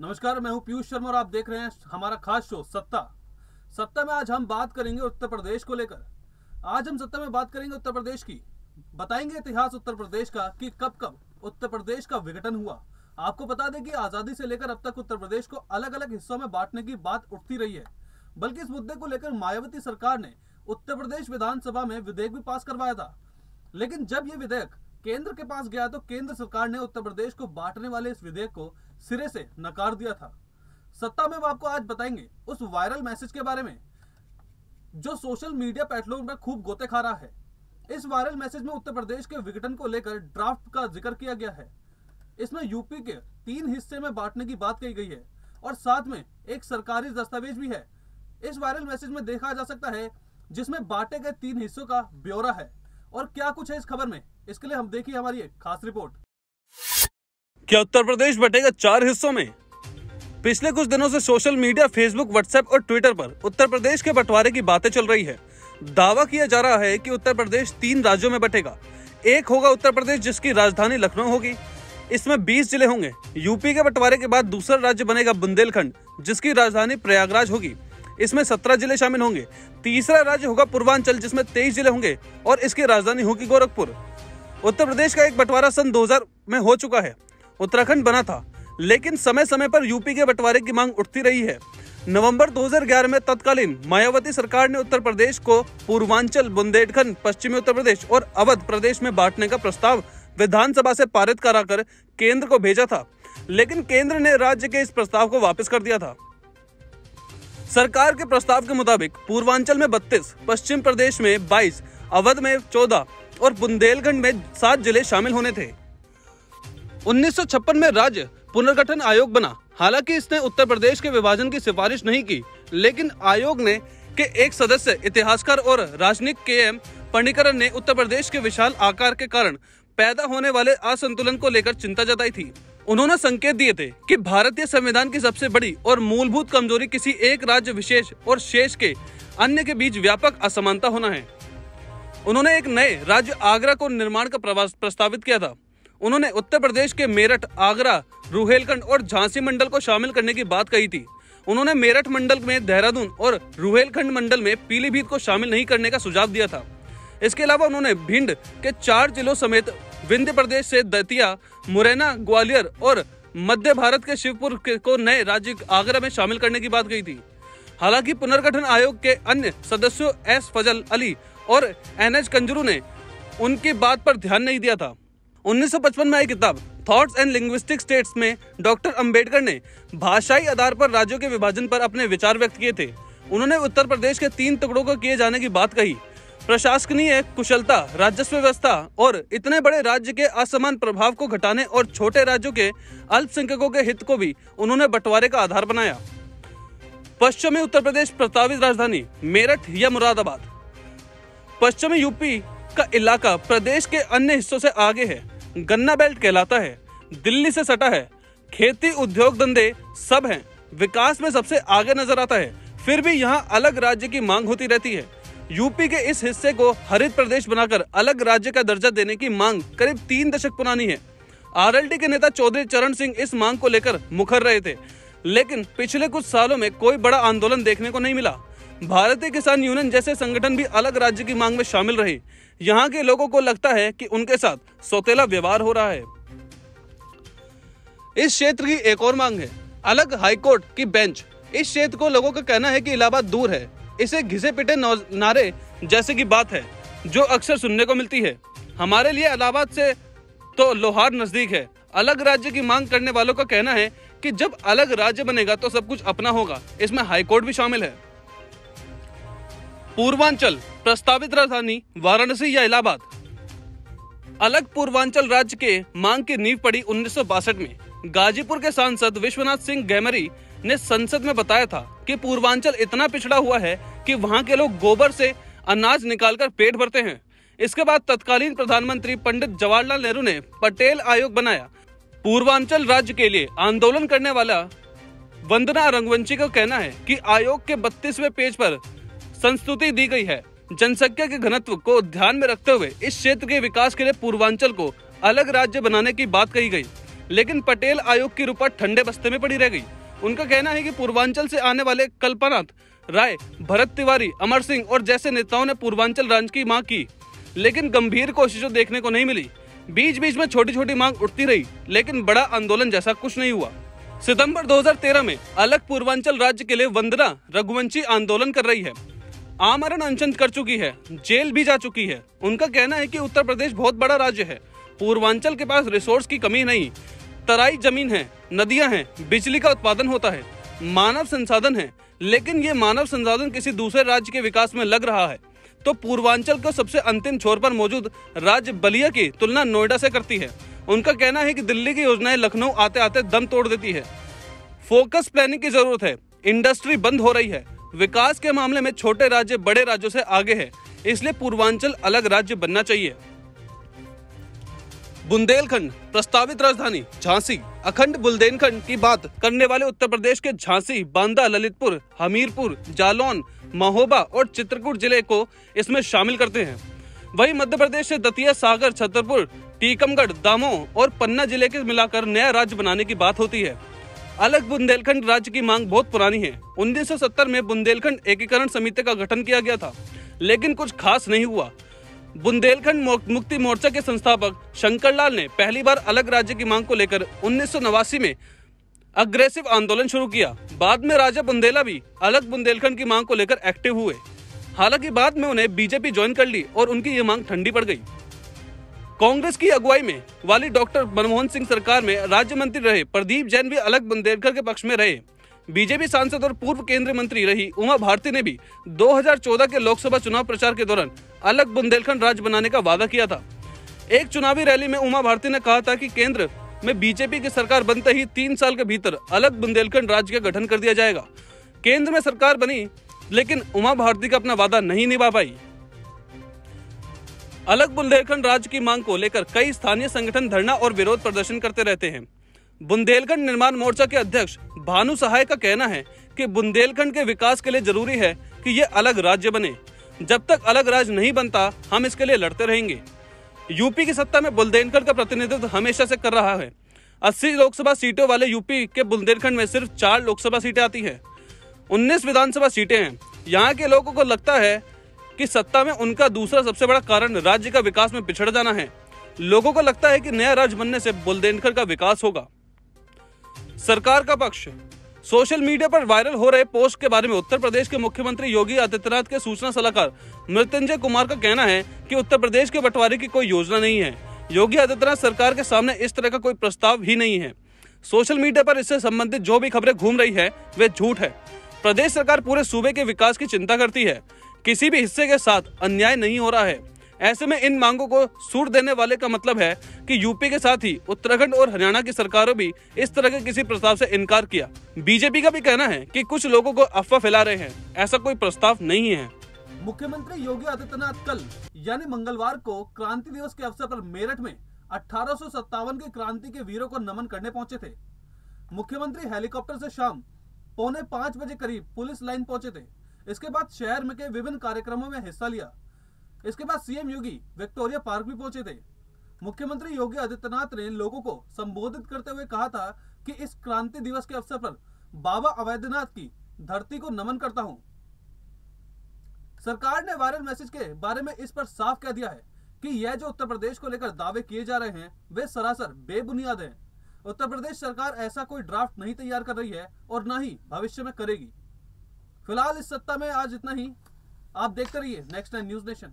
नमस्कार, मैं हूं पीयूष शर्मा और आप देख रहे हैं हमारा खास शो सत्ता में आज हम बात करेंगे उत्तर प्रदेश को लेकर। आज हम सत्ता में बात करेंगे उत्तर प्रदेश की, बताएंगे इतिहास उत्तर प्रदेश का कि कब कब उत्तर प्रदेश का विघटन हुआ। आपको बता दें कि आजादी से लेकर अब तक उत्तर प्रदेश को अलग अलग हिस्सों में बांटने की बात उठती रही है, बल्कि इस मुद्दे को लेकर मायावती सरकार ने उत्तर प्रदेश विधानसभा में विधेयक भी पास करवाया था। लेकिन जब ये विधेयक केंद्र के पास गया तो केंद्र सरकार ने उत्तर प्रदेश को बांटने वाले इस विधेयक को सिरे से नकार दिया था। सत्ता में वो आपको आज बताएंगे उस वायरल मैसेज के बारे में जो सोशल मीडिया प्लेटफॉर्म पर खूब गोते खा रहा है। इस वायरल मैसेज में उत्तर प्रदेश के विघटन को लेकर ड्राफ्ट का जिक्र किया गया है। इसमें यूपी के 3 हिस्से में बांटने की बात कही गई है और साथ में एक सरकारी दस्तावेज भी है। इस वायरल मैसेज में देखा जा सकता है जिसमें बांटे गए 3 हिस्सों का ब्यौरा है और क्या कुछ है इस खबर में, इसके लिए हम देखिए हमारी एक खास रिपोर्ट। क्या उत्तर प्रदेश बटेगा 4 हिस्सों में? पिछले कुछ दिनों से सोशल मीडिया, फेसबुक, व्हाट्सएप और ट्विटर पर उत्तर प्रदेश के बंटवारे की बातें चल रही है। दावा किया जा रहा है कि उत्तर प्रदेश 3 राज्यों में बटेगा। एक होगा उत्तर प्रदेश जिसकी राजधानी लखनऊ होगी। इसमें 20 जिले होंगे। यूपी के बंटवारे के बाद दूसरा राज्य बनेगा बुंदेलखंड जिसकी राजधानी प्रयागराज होगी। इसमें 17 जिले शामिल होंगे। तीसरा राज्य होगा पूर्वांचल जिसमें 23 जिले होंगे और इसकी राजधानी होगी गोरखपुर। उत्तर प्रदेश का एक बंटवारा सन 2000 में हो चुका है। उत्तराखंड बना था, लेकिन समय समय पर यूपी के बंटवारे की मांग उठती रही है। नवंबर 2011 में तत्कालीन मायावती सरकार ने उत्तर प्रदेश को पूर्वांचल, बुंदेलखंड, पश्चिमी उत्तर प्रदेश और अवध प्रदेश में बांटने का प्रस्ताव विधानसभा से पारित कराकर केंद्र को भेजा था, लेकिन केंद्र ने राज्य के इस प्रस्ताव को वापस कर दिया था। सरकार के प्रस्ताव के मुताबिक पूर्वांचल में 32, पश्चिम प्रदेश में 22, अवध में 14 और बुंदेलखंड में 7 जिले शामिल होने थे। 1956 में राज्य पुनर्गठन आयोग बना। हालांकि इसने उत्तर प्रदेश के विभाजन की सिफारिश नहीं की, लेकिन आयोग ने के एक सदस्य, इतिहासकार और राजनीतिक के.एम. पणिकरन ने उत्तर प्रदेश के विशाल आकार के कारण पैदा होने वाले असंतुलन को लेकर चिंता जताई थी। उन्होंने संकेत दिए थे कि भारतीय संविधान की सबसे बड़ी और मूलभूत कमजोरी किसी एक राज्य विशेष और शेष के अन्य के बीच व्यापक असमानता होना है। उन्होंने एक नए राज्य आगरा को निर्माण का प्रस्तावित किया था। उन्होंने उत्तर प्रदेश के मेरठ, आगरा, रुहेलखंड और झांसी मंडल को शामिल करने की बात कही थी। उन्होंने मेरठ मंडल में देहरादून और रुहेलखंड मंडल में पीलीभीत को शामिल नहीं करने का सुझाव दिया था। इसके अलावा उन्होंने भिंड के 4 जिलों समेत विंध्य प्रदेश से दतिया, मुरैना, ग्वालियर और मध्य भारत के शिवपुर को नए राज्य आगरा में शामिल करने की बात कही थी। हालांकि पुनर्गठन आयोग के अन्य सदस्यों एस फजल अली और एन.एच. कंजरू ने उनकी बात पर ध्यान नहीं दिया था। 1955 में आई किताब थॉट्स एंड लिंग्विस्टिक स्टेट्स में डॉक्टर अंबेडकर ने भाषाई आधार पर राज्यों के विभाजन पर अपने विचार व्यक्त किए थे। उन्होंने उत्तर प्रदेश के 3 टुकड़ों को किए जाने की बात कही। प्रशासकीय कुशलता, राजस्व व्यवस्था और इतने बड़े राज्य के असमान प्रभाव को घटाने और छोटे राज्यों के अल्पसंख्यकों के हित को भी उन्होंने बंटवारे का आधार बनाया। पश्चिमी उत्तर प्रदेश प्रस्तावित राजधानी मेरठ या मुरादाबाद। पश्चिमी यूपी का इलाका प्रदेश के अन्य हिस्सों से आगे है, गन्ना बेल्ट कहलाता है, दिल्ली से सटा है, खेती, उद्योग, धंधे सब हैं, विकास में सबसे आगे नजर आता है। फिर भी यहाँ अलग राज्य की मांग होती रहती है। यूपी के इस हिस्से को हरित प्रदेश बनाकर अलग राज्य का दर्जा देने की मांग करीब 3 दशक पुरानी है। आरएलडी के नेता चौधरी चरण सिंह इस मांग को लेकर मुखर रहे थे, लेकिन पिछले कुछ सालों में कोई बड़ा आंदोलन देखने को नहीं मिला। भारतीय किसान यूनियन जैसे संगठन भी अलग राज्य की मांग में शामिल रहे। यहाँ के लोगों को लगता है कि उनके साथ सौतेला व्यवहार हो रहा है। इस क्षेत्र की एक और मांग है अलग हाईकोर्ट की बेंच। इस क्षेत्र को लोगों का कहना है कि इलाहाबाद दूर है। इसे घिसे पिटे नारे जैसे की बात है जो अक्सर सुनने को मिलती है। हमारे लिए इलाहाबाद से तो लोहार नजदीक है। अलग राज्य की मांग करने वालों का कहना है कि जब अलग राज्य बनेगा तो सब कुछ अपना होगा। इसमें हाईकोर्ट भी शामिल है। पूर्वांचल प्रस्तावित राजधानी वाराणसी या इलाहाबाद। अलग पूर्वांचल राज्य के मांग की नींव पड़ी 1962 में। गाजीपुर के सांसद विश्वनाथ सिंह गैमरी ने संसद में बताया था कि पूर्वांचल इतना पिछड़ा हुआ है कि वहां के लोग गोबर से अनाज निकालकर पेट भरते हैं। इसके बाद तत्कालीन प्रधानमंत्री पंडित जवाहरलाल नेहरू ने पटेल आयोग बनाया। पूर्वांचल राज्य के लिए आंदोलन करने वाला वंदना रंगवंशी का कहना है कि आयोग के 32वें पेज पर संस्तुति दी गई है। जनसंख्या के घनत्व को ध्यान में रखते हुए इस क्षेत्र के विकास के लिए पूर्वांचल को अलग राज्य बनाने की बात कही गई, लेकिन पटेल आयोग की रूपा ठंडे बस्ते में पड़ी रह गई। उनका कहना है कि पूर्वांचल से आने वाले कल्पनाथ राय, भरत तिवारी, अमर सिंह और जैसे नेताओं ने पूर्वांचल राज्य की मांग की, लेकिन गंभीर कोशिशों देखने को नहीं मिली। बीच बीच में छोटी छोटी मांग उठती रही, लेकिन बड़ा आंदोलन जैसा कुछ नहीं हुआ। सितंबर 2013 में अलग पूर्वांचल राज्य के लिए वंदना रघुवंशी आंदोलन कर रही है, आमरण अनशन कर चुकी है, जेल भी जा चुकी है। उनका कहना है कि उत्तर प्रदेश बहुत बड़ा राज्य है, पूर्वांचल के पास रिसोर्स की कमी नहीं, तराई जमीन है, नदियां हैं, बिजली का उत्पादन होता है, मानव संसाधन है, लेकिन ये मानव संसाधन किसी दूसरे राज्य के विकास में लग रहा है तो पूर्वांचल को सबसे अंतिम छोर पर मौजूद राज्य बलिया की तुलना नोएडा से करती है। उनका कहना है कि दिल्ली की योजनाएं लखनऊ आते आते दम तोड़ देती है। फोकस प्लानिंग की जरूरत है, इंडस्ट्री बंद हो रही है, विकास के मामले में छोटे राज्य बड़े राज्यों से आगे है, इसलिए पूर्वांचल अलग राज्य बनना चाहिए। बुंदेलखंड प्रस्तावित राजधानी झांसी। अखंड बुंदेलखंड की बात करने वाले उत्तर प्रदेश के झांसी, बांदा, ललितपुर, हमीरपुर, जालौन, महोबा और चित्रकूट जिले को इसमें शामिल करते हैं। वहीं मध्य प्रदेश से दतिया, सागर, छतरपुर, टीकमगढ़, दामोह और पन्ना जिले के मिलाकर नया राज्य बनाने की बात होती है। अलग बुंदेलखंड राज्य की मांग बहुत पुरानी है। 1970 में बुंदेलखंड एकीकरण समिति का गठन किया गया था, लेकिन कुछ खास नहीं हुआ। बुंदेलखंड मुक्ति मोर्चा के संस्थापक शंकरलाल ने पहली बार अलग राज्य की मांग को लेकर 1989 में अग्रेसिव आंदोलन शुरू किया। बाद में राजा बुंदेला भी अलग बुंदेलखंड की मांग को लेकर एक्टिव हुए। हालांकि बाद में उन्हें बीजेपी ज्वाइन कर ली और उनकी ये मांग ठंडी पड़ गई। कांग्रेस की अगुवाई में वाली डॉक्टर मनमोहन सिंह सरकार में राज्य मंत्री रहे प्रदीप जैन भी अलग बुंदेलखंड के पक्ष में रहे। बीजेपी सांसद और पूर्व केंद्रीय मंत्री रही उमा भारती ने भी 2014 के लोकसभा चुनाव प्रचार के दौरान अलग बुंदेलखंड राज्य बनाने का वादा किया था। एक चुनावी रैली में उमा भारती ने कहा था कि केंद्र में बीजेपी की सरकार बनते ही 3 साल के भीतर अलग बुंदेलखंड राज्य का गठन कर दिया जाएगा। केंद्र में सरकार बनी, लेकिन उमा भारती का अपना वादा नहीं निभा पाई। अलग बुंदेलखंड राज्य की मांग को लेकर कई स्थानीय संगठन धरना और विरोध प्रदर्शन करते रहते हैं। बुंदेलखंड निर्माण मोर्चा के अध्यक्ष भानु सहाय का कहना है कि बुंदेलखंड के विकास के लिए जरूरी है कि ये अलग राज्य बने। जब तक अलग राज्य नहीं बनता, हम इसके लिए लड़ते रहेंगे। यूपी की सत्ता में बुंदेलखंड का प्रतिनिधित्व हमेशा से कर रहा है। 80 लोकसभा सीटों वाले यूपी के बुंदेलखंड में सिर्फ 4 लोकसभा सीटें आती है, 19 विधानसभा सीटें हैं। यहाँ के लोगों को लगता है कि सत्ता में उनका दूसरा सबसे बड़ा कारण राज्य का विकास में पिछड़ जाना है। लोगों को लगता है कि नया राज्य बनने से बुंदेलखंड का विकास होगा। सरकार का पक्ष। सोशल मीडिया पर वायरल हो रहे पोस्ट के बारे में उत्तर प्रदेश के मुख्यमंत्री योगी आदित्यनाथ के सूचना सलाहकार मृत्युंजय कुमार का कहना है कि उत्तर प्रदेश के बंटवारे की कोई योजना नहीं है। योगी आदित्यनाथ सरकार के सामने इस तरह का कोई प्रस्ताव ही नहीं है। सोशल मीडिया पर इससे संबंधित जो भी खबरें घूम रही है वे झूठ है। प्रदेश सरकार पूरे सूबे के विकास की चिंता करती है, किसी भी हिस्से के साथ अन्याय नहीं हो रहा है। ऐसे में इन मांगों को सूट देने वाले का मतलब है कि यूपी के साथ ही उत्तराखंड और हरियाणा की सरकारों भी इस तरह के किसी प्रस्ताव से इनकार किया। बीजेपी का भी कहना है कि कुछ लोगों को अफवाह फैला रहे हैं, ऐसा कोई प्रस्ताव नहीं है। मुख्यमंत्री योगी आदित्यनाथ कल यानी मंगलवार को क्रांति दिवस के अवसर पर मेरठ में 1857 के क्रांति के वीरों को नमन करने पहुंचे थे। मुख्यमंत्री हेलीकॉप्टर से शाम 4:45 बजे करीब पुलिस लाइन पहुंचे थे। इसके बाद शहर में के विभिन्न कार्यक्रमों में हिस्सा लिया। इसके बाद सीएम योगी विक्टोरिया पार्क भी पहुंचे थे। मुख्यमंत्री योगी आदित्यनाथ ने लोगों को संबोधित करते हुए कहा था कि इस क्रांति दिवस के अवसर पर बाबा अवैधनाथ की धरती को नमन करता हूं। सरकार ने वायरल मैसेज के बारे में इस पर साफ कह दिया है कि यह जो उत्तर प्रदेश को लेकर दावे किए जा रहे हैं वे सरासर बेबुनियाद हैं। उत्तर प्रदेश सरकार ऐसा कोई ड्राफ्ट नहीं तैयार कर रही है और न ही भविष्य में करेगी। फिलहाल इस सत्ता में आज इतना ही। आप देखते रहिए नेक्स्ट टाइम न्यूज नेशन।